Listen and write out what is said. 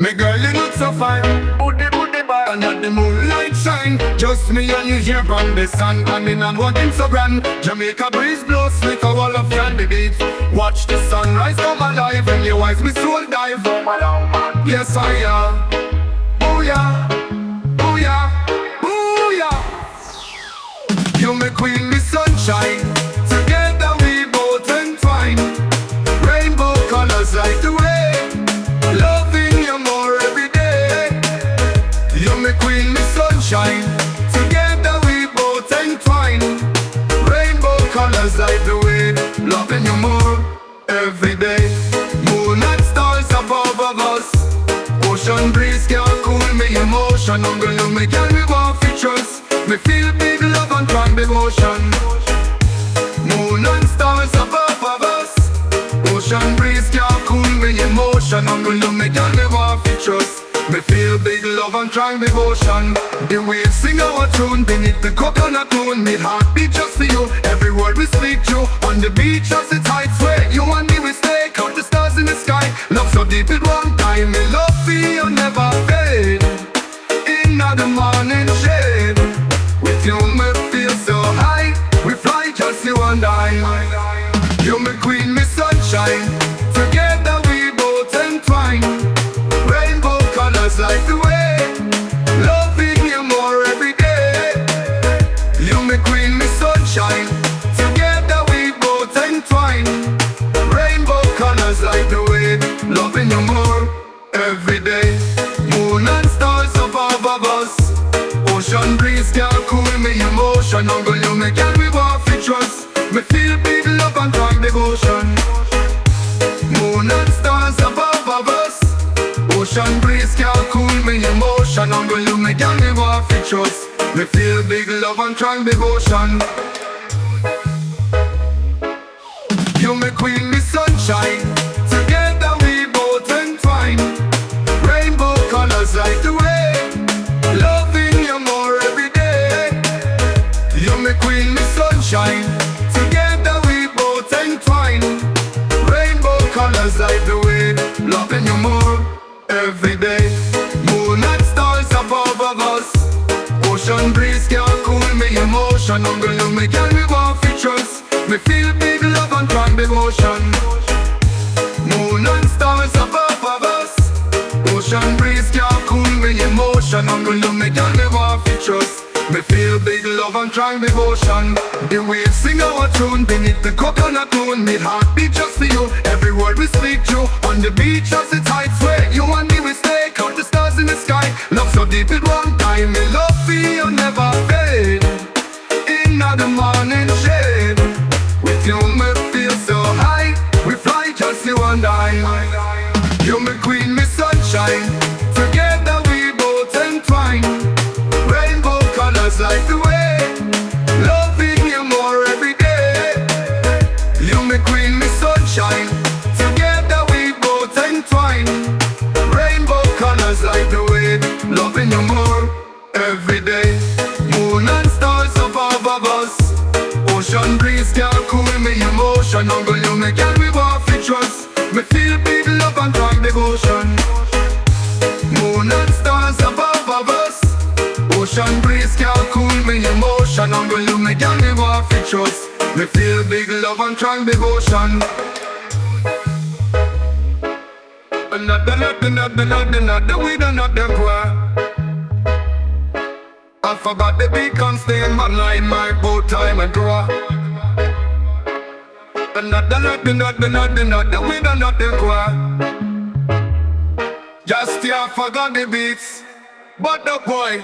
Me girl, you look so fine. Booty, booty, boy. And at the moonlight shine. Just me and you here from the sun. Coming and walking so grand. Jamaica breeze blows slick a wall of candy beats. Watch the sunrise come alive. And your eyes, me soul dive. Yes, I am. Booyah, booyah, booyah. You me queen, me sunshine. Together we both entwine. Rainbow colors like the way. Loving you more every day. You me queen, me sunshine. Together we both entwine. Rainbow colors like the way. Loving you more every day. Moon and stars above of us. Ocean breeze can't cool me emotion. Uncle, you me can we want fi trust. Me feel big love and strong devotion. Moon and stars above of us. Ocean breeze can't cool me emotion. Uncle, you me can we want fi trust. Me feel big love and strong devotion. The waves sing our tune beneath the coconut moon. Me heart beat just for you. Every word we speak true. On the beach as it heights where you and me we stay. Count the stars in the sky. Love so deep it won't die. Me love for you never fade. In the morning shade. With you me feel so high. We fly just you and I. You me queen, me sunshine. Together we both entwine. Rainbow colors like the way. Loving you more every day. You me queen, me sunshine. Together we both entwine. Rainbow colors like the way. Loving you more every day. Moon and stars above of us. Ocean breeze can't cool me emotion. Uncle, you me can we want fi trust. Me feel big love and strong devotion. Moon and stars above of us. Ocean breeze can't cool me emotion. Uncle, you me can we want fi trust. Me feel big love and strong devotion. You me queen, me sunshine. Together we both entwine. Rainbow colors like the way. Loving you more every day. You me queen, me sunshine. Together we both entwine. Rainbow colors like the way. Loving you more every day. Moon and stars above of us. Ocean breeze can't cool me emotion. Uncle, you me can we want fi trust. Me feel big love and strong devotion. Moon and stars above of us. Ocean breeze can't cool me emotion. Uncle, you me can we want fi trust. Me feel big love and strong devotion. The waves sing our tune beneath the coconut moon. Me heart beat just for you. Every word we speak true. On the beach as it heights where you and me we stay. Count the stars in the sky. Love so deep it won't die. Me love for you never fade. In the morning shade. With you me feel so high. We fly just you and I. You me queen, me sunshine. Together we both entwine. Rainbow colors like the way. Loving you more every day. You me queen, me sunshine. Together we both entwine. Rainbow colors like the way. Loving you more every day. Moon and stars above of us. Ocean breeze can't cool me emotion. Uncle, you me can we want fi trust. Me feel big love and strong devotion. Moon and stars above of us. Ocean breeze can't cool me emotion. Uncle, you me can we want fi trust. Me feel big love and strong devotion. Another we don't know them poor. I forgot the beacon stay in my line, my boat time and draw. Another we don't know them poor. Just I forgot the beats, but the boy